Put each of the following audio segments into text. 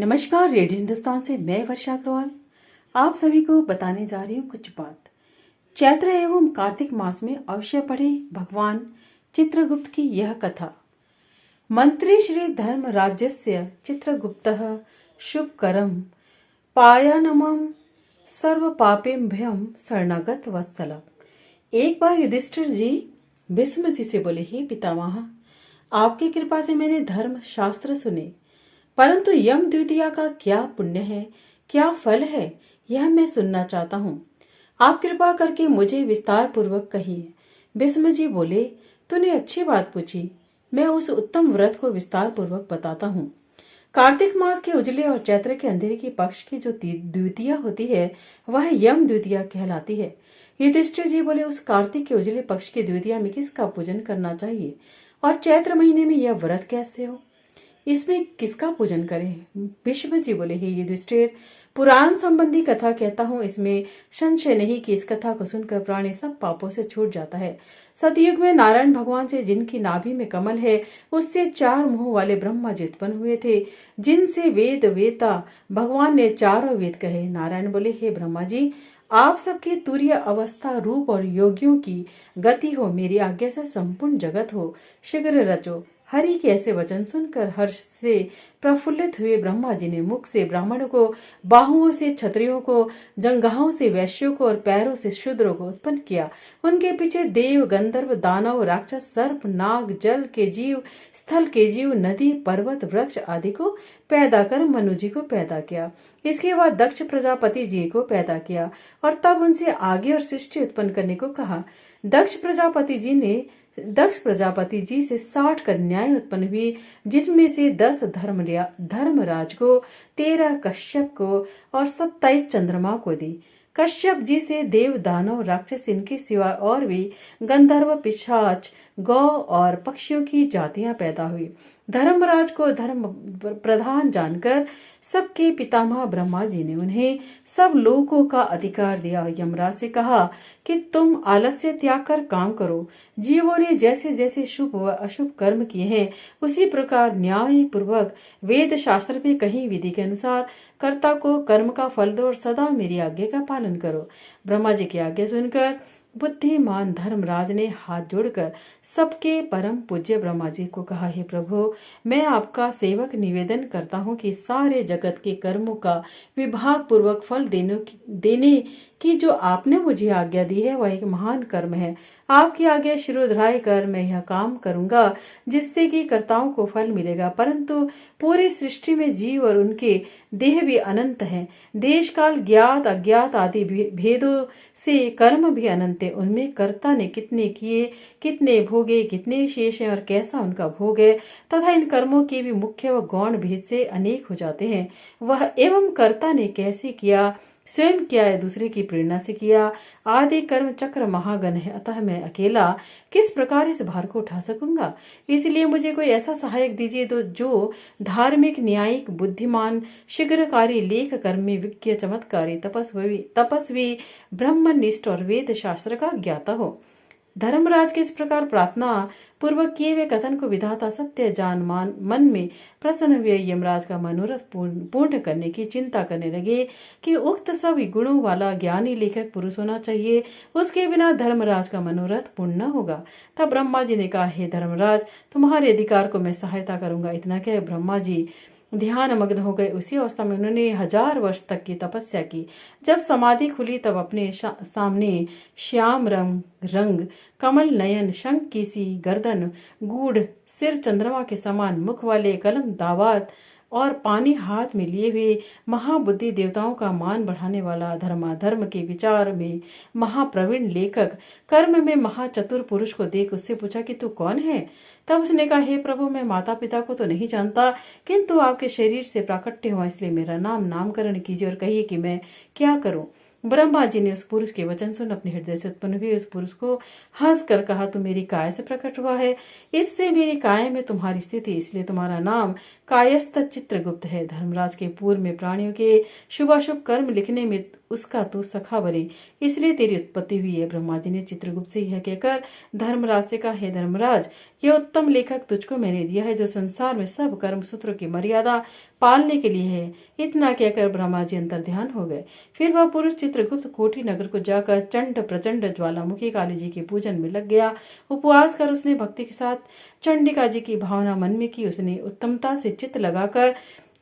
नमस्कार। रेडियो हिंदुस्तान से मैं वर्षा अग्रवाल आप सभी को बताने जा रही हूँ कुछ बात। चैत्र एवं कार्तिक मास में अवश्य पढ़े भगवान चित्रगुप्त की यह कथा। मंत्री श्री धर्मराजस्य चित्रगुप्तः शुभकरं पायानमं सर्व पापेभ्यं शरणागत वत्सलः। एक बार युधिष्ठिर जी भीष्म जी से बोले, हे पितामह, आपकी कृपा से मैंने धर्म शास्त्र सुने, परंतु यम द्वितीया का क्या पुण्य है, क्या फल है, यह मैं सुनना चाहता हूँ। आप कृपा करके मुझे विस्तार पूर्वक कहिए। भीष्म जी बोले, तूने अच्छी बात पूछी, मैं उस उत्तम व्रत को विस्तार पूर्वक बताता हूँ। कार्तिक मास के उजले और चैत्र के अंधेरे के पक्ष की जो द्वितीया होती है वह यम द्वितीया कहलाती है। युधिष्ठिर जी बोले, उस कार्तिक के उजले पक्ष की द्वितीया में किसका पूजन करना चाहिए और चैत्र महीने में यह व्रत कैसे हो, इसमें किसका पूजन करें। भीष्म जी बोले, हे युधिष्ठिर, पुराण संबंधी कथा कहता हूँ, इसमें संशय नहीं कि इस कथा को सुनकर प्राणी सब पापों से छूट जाता है। सतयुग में नारायण भगवान से जिनकी नाभि में कमल है, उससे 4 मुंह वाले ब्रह्मा जी उत्पन्न हुए थे, जिनसे वेद वेता भगवान ने 4 वेद कहे। नारायण बोले, हे ब्रह्मा जी, आप सबकी तुरीय अवस्था रूप और योगियों की गति हो, मेरी आज्ञा से संपूर्ण जगत हो, शीघ्र रचो। हरि के ऐसे वचन सुनकर हर्ष से प्रफुल्लित हुए ब्रह्मा जी ने मुख से ब्राह्मणों को, बाहुओं से क्षत्रियों को, जंघाओं से वैश्यों को और पैरों से शूद्रों को उत्पन्न किया। उनके पीछे देव, गंधर्व, दानव, राक्षस, सर्प, नाग, जल के जीव, स्थल के जीव, नदी, पर्वत, वृक्ष आदि को पैदा कर मनु जी को पैदा किया। इसके बाद दक्ष प्रजापति जी को पैदा किया और तब उनसे आगे और सृष्टि उत्पन्न करने को कहा। दक्ष प्रजापति जी से 60 कन्याएं उत्पन्न हुई, जिनमें से 10 धर्मराज को, 13 कश्यप को और 27 चंद्रमा को दी। कश्यप जी से देव, दानव, राक्षस, इनके सिवा और भी गंधर्व, पिशाच, गौ और पक्षियों की जातियां पैदा हुई। धर्मराज को धर्म प्रधान जानकर सबके पितामह ब्रह्मा जी ने उन्हें सब लोगों का अधिकार दिया। यमराज से कहा कि तुम आलस्य त्याग कर काम करो। जीवों ने जैसे जैसे शुभ व अशुभ कर्म किए हैं, उसी प्रकार न्याय पूर्वक वेद शास्त्र में कहीं विधि के अनुसार कर्ता को कर्म का फल दो और सदा मेरी आज्ञा का पालन करो। ब्रह्मा जी की आज्ञा सुनकर बुद्धिमान धर्मराज ने हाथ जोड़कर सबके परम पूज्य ब्रह्मा जी को कहा, हे प्रभु, मैं आपका सेवक निवेदन करता हूँ कि सारे जगत के कर्मों का विभाग पूर्वक फल देने की जो आपने मुझे आज्ञा दी है वह एक महान कर्म है। आपकी आज्ञा शिरोधार्य कर मैं यह काम करूंगा जिससे कि कर्ताओं को फल मिलेगा, परंतु पूरी सृष्टि में जीव और उनके देह भी अनंत हैं। देश काल, ज्ञात अज्ञात आदि भेदों से कर्म भी अनंत है। उनमें कर्ता ने कितने किए, कितने भोगे, कितने शेष हैं और कैसा उनका भोग है तथा इन कर्मों के भी मुख्य व गौण भेद से अनेक हो जाते हैं। वह एवं कर्ता ने कैसे किया, स्वयं किया है, दूसरे की प्रेरणा से किया, आदि कर्म चक्र महागण है, अतः मैं अकेला किस प्रकार इस भार को उठा सकूंगा। इसलिए मुझे कोई ऐसा सहायक दीजिए तो जो धार्मिक, न्यायिक, बुद्धिमान, शीघ्रकारी, लेख कर्मी, विज्ञ, चमत्कारी, तपस्वी, ब्रह्मनिष्ठ और वेद शास्त्र का ज्ञाता हो। धर्मराज के इस प्रकार प्रार्थना पूर्वक किए हुए कथन को विधाता सत्य जान मन में प्रसन्न हुए यमराज का मनोरथ पूर्ण करने की चिंता करने लगे कि उक्त सब गुणों वाला ज्ञानी लेखक पुरुष होना चाहिए, उसके बिना धर्मराज का मनोरथ पूर्ण न होगा। तब ब्रह्मा जी ने कहा, हे धर्मराज, तुम्हारे अधिकार को मैं सहायता करूंगा। इतना कह ब्रह्मा जी ध्यान मग्न हो गए। उसी अवस्था में उन्होंने 1000 वर्ष तक की तपस्या की। जब समाधि खुली तब अपने सामने श्याम रंग, कमल नयन, शंख की सी गर्दन, गूढ़ सिर, चंद्रमा के समान मुख वाले, कलम दावात और पानी हाथ में लिए हुए महाबुद्धि, देवताओं का मान बढ़ाने वाला, धर्म के विचार में महाप्रवीण लेखक, कर्म में महाचतुर पुरुष को देख उससे पूछा कि तू कौन है। तब उसने कहा, हे प्रभु, मैं माता पिता को तो नहीं जानता, किंतु आपके शरीर से प्राकट्य हुआ, इसलिए मेरा नामकरण कीजिए और कहिए कि मैं क्या करूं। ब्रह्मा जी ने उस पुरुष के वचन सुन अपने हृदय से उत्पन्न हुए उस पुरुष को हंस कर कहा, तू मेरी काय से प्रकट हुआ है, इससे मेरी काय में तुम्हारी स्थिति, इसलिए तुम्हारा नाम कायस्थ चित्रगुप्त है। धर्मराज के पूर्व में प्राणियों के शुभाशुभ कर्म लिखने में उसका तू सखा बने, इसलिए तेरी उत्पत्ति हुई है। ब्रह्मा जी ने चित्रगुप्त से यह कहकर धर्मराज से कहा, हे धर्मराज, यह उत्तम लेखक तुझको मैंने दिया है जो संसार में सब कर्म सूत्रों की मर्यादा पालने के लिए है। इतना कहकर ब्रह्मा जी अंतर ध्यान हो गए। फिर वह पुरुष चित्रगुप्त कोठी नगर को जाकर चंड प्रचंड ज्वालामुखी काली जी के पूजन में लग गया। उपवास कर उसने भक्ति के साथ चंडिका जी की भावना मन में की। उसने उत्तमता से चित्त लगाकर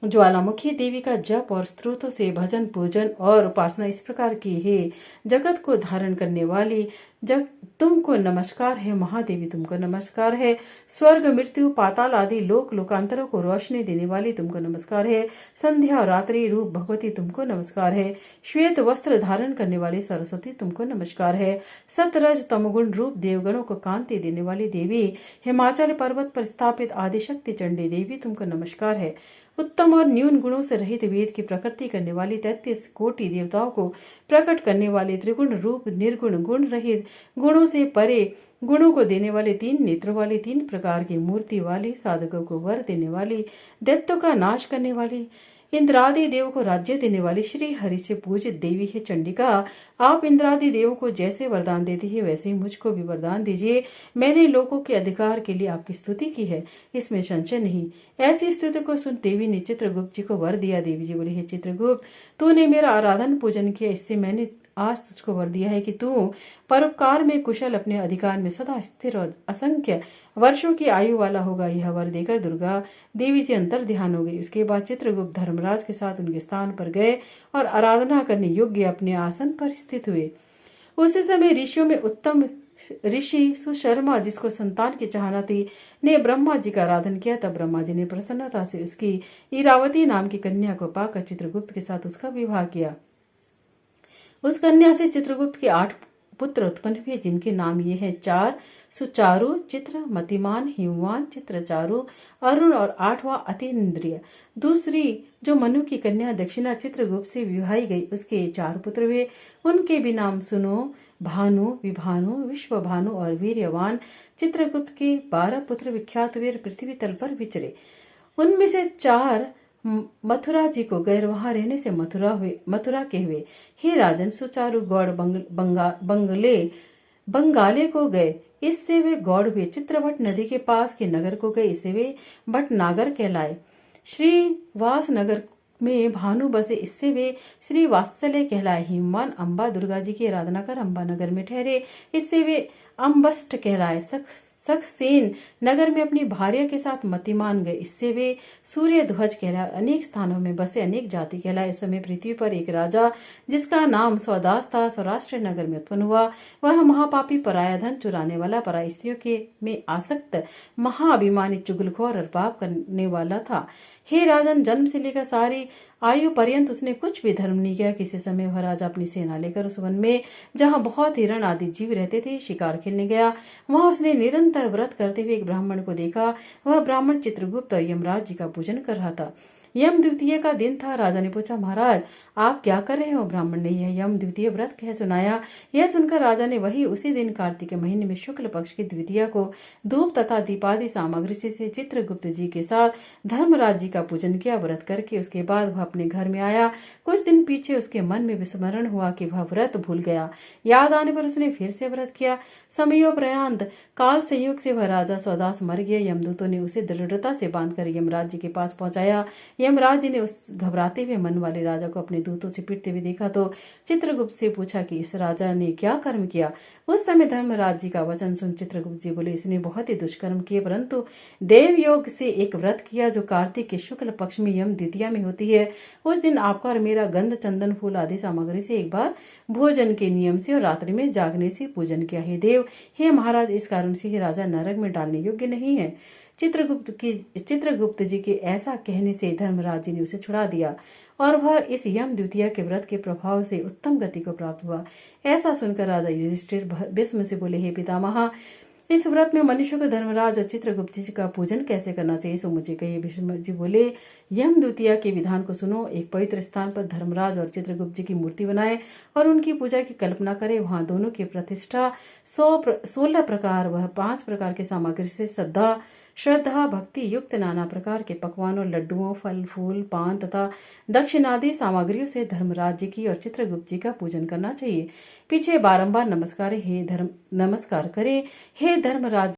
ज्वालामुखी देवी का जप और स्त्रोतों से भजन पूजन और उपासना इस प्रकार की है, जगत को धारण करने वाली जब तुमको नमस्कार है, महादेवी तुमको नमस्कार है, स्वर्ग मृत्यु पाताल आदि लोक लोकांतरों को रोशनी देने वाली तुमको नमस्कार है, संध्या और रात्रि रूप भगवती तुमको नमस्कार है, श्वेत वस्त्र धारण करने वाली सरस्वती तुमको नमस्कार है, सतरज तमगुण रूप देवगणों को कांति देने वाली देवी हिमाचल पर्वत पर स्थापित आदिशक्ति चंडी देवी तुमको नमस्कार है, उत्तम और न्यून गुणों से रहित वेद की प्रकृति करने वाली 33 कोटि देवताओं को प्रकट करने वाले त्रिगुण रूप निर्गुण गुण रहित गुणों से परे गुणों को देने वाले 3 नेत्रों वाली 3 प्रकार की मूर्ति वाली साधकों को वर देने वाली दैत्यों का नाश करने वाली इंद्रादि देव को राज्य देने वाली श्री हरि से पूजित देवी है चंडिका। आप इंद्रादि देवों को जैसे वरदान देती है वैसे ही मुझको भी वरदान दीजिए। मैंने लोगों के अधिकार के लिए आपकी स्तुति की है, इसमें संशय नहीं। ऐसी स्तुति को सुन देवी ने चित्रगुप्त जी को वर दिया। देवी जी बोली, हे चित्रगुप्त, तूने मेरा आराधन पूजन किया, इससे मैंने आज तुझको वर दिया है कि तू परोपकार में कुशल अपने अधिकार में सदा स्थिर और असंख्य वर्षों की आयु वाला होगा। यह वर देकर दुर्गा देवी जी अंतर ध्यान हो गई। उसके बाद चित्रगुप्त धर्मराज के साथ उनके स्थान पर गए और आराधना करने योग्य अपने आसन पर स्थित हुए। उसी समय ऋषियों में उत्तम ऋषि सुशर्मा, जिसको संतान की चाहना थी, ने ब्रह्मा जी का आराधन किया। तब ब्रह्मा जी ने प्रसन्नता से उसकी इरावती नाम की कन्या को पाकर चित्रगुप्त के साथ उसका विवाह किया। उस कन्या से चित्रगुप्त के 8 पुत्र उत्पन्न हुए, जिनके नाम ये हैं 4 सुचारु, चित्र, मतिमान, हिमवान, चित्रचारु, अरुण और 8वां अतीन्द्रिय। दूसरी जो मनु की कन्या दक्षिणा चित्रगुप्त से विवाही गई, उसके 4 पुत्र हुए। उनके भी नाम सुनो, भानु, विभानु, विश्वभानु और वीर्यवान। चित्रगुप्त के 12 पुत्र विख्यात वीर पृथ्वी तल पर विचरे। उनमें से 4 मथुरा जी को गए, वहां रहने से मथुरा के हुए। हे राजन, सुचारु गौड़ बंगाले को गए, इससे वे गौड़ हुए। चित्रवट नदी के पास के नगर को गए, इससे वे भटनागर कहलाए। श्रीवास नगर में भानु बसे, इससे वे श्री वात्सल्य कहलाए। हिमवान अम्बा दुर्गा जी की आराधना कर अम्बा नगर में ठहरे, इससे वे अम्बस्ट कहलाए। सखसेन नगर में अपनी भार्या के साथ मतिमान गए, इससे वे सूर्य ध्वज कहलाए। अनेक स्थानों में बसे, अनेक जाति कहलाए। इस समय पृथ्वी पर एक राजा जिसका नाम सौदास था, सौराष्ट्र नगर में उत्पन्न हुआ। वह महापापी, पराया धन चुराने वाला, पराई स्त्रियों के में आसक्त, महाअभिमानी, चुगलखोर और पाप करने वाला था। हे राजन, जन्म से लेकर सारी आयु पर्यंत उसने कुछ भी धर्म नहीं किया। किसी समय वह राजा अपनी सेना लेकर उस वन में, जहाँ बहुत हिरण आदि जीव रहते थे, शिकार खेलने गया। वहां उसने निरंतर व्रत करते हुए एक ब्राह्मण को देखा। वह ब्राह्मण चित्रगुप्त और यमराज जी का पूजन कर रहा था। यम द्वितीय का दिन था। राजा ने पूछा, महाराज आप क्या कर रहे हो? ब्राह्मण ने यह यम द्वितीय व्रत कह सुनाया। यह सुनकर राजा ने वही उसी दिन कार्तिक के महीने में शुक्ल पक्ष की द्वितीया को धूप तथा दीपादि सामग्री से चित्रगुप्त जी के साथ धर्मराज जी का पूजन किया। व्रत करके उसके बाद वह अपने घर में आया। कुछ दिन पीछे उसके मन में विस्मरण हुआ कि वह व्रत भूल गया। याद आने पर उसने फिर से व्रत किया। समयोपरांत काल संयोग से वह राजा सौदास मर गया। यमदूतों ने उसे दृढ़ता से बांधकर यमराज जी के पास पहुंचाया। यमराज जी ने उस घबराते हुए मन वाले राजा को अपने दूतों से पिटते हुए देखा तो चित्रगुप्त से पूछा कि इस राजा ने क्या कर्म किया। उस समय धर्मराज जी का वचन सुन चित्रगुप्त जी बोले, इसने बहुत ही दुष्कर्म किए, परंतु देव योग से एक व्रत किया जो कार्तिक के शुक्ल पक्ष में यम द्वितीया में होती है। उस दिन आपका और मेरा गंध, चंदन, फूल आदि सामग्री से एक बार भोजन के नियम से और रात्रि में जागने से पूजन किया। हे देव, हे महाराज, इस कारण से ही राजा नरक में डालने योग्य नहीं है। चित्रगुप्त जी के ऐसा कहने से धर्मराज जी ने उसे छुड़ा दिया और वह इस यम द्वितीया के व्रत के प्रभाव से उत्तम गति को प्राप्त हुआ। ऐसा सुनकर राजा युधिष्ठिर भीष्म से बोले, हे पितामह, इस व्रत में मनुष्य को धर्मराज और चित्रगुप्त जी का पूजन कैसे करना चाहिए, सो मुझे कहिए। भीष्म जी बोले, यम द्वितीया के विधान को सुनो। एक पवित्र स्थान पर धर्मराज और चित्रगुप्त जी की मूर्ति बनाए और उनकी पूजा की कल्पना करे। वहां दोनों की प्रतिष्ठा 16 प्रकार वह 5 प्रकार के सामग्री से श्रद्धा श्रद्धा भक्ति युक्त नाना प्रकार के पकवानों, लड्डुओं, फल फूल, पान तथा दक्षिणादि सामग्रियों से धर्मराज जी की और चित्रगुप्त जी का पूजन करना चाहिए। पीछे बारंबार नमस्कार करे, हे धर्मराज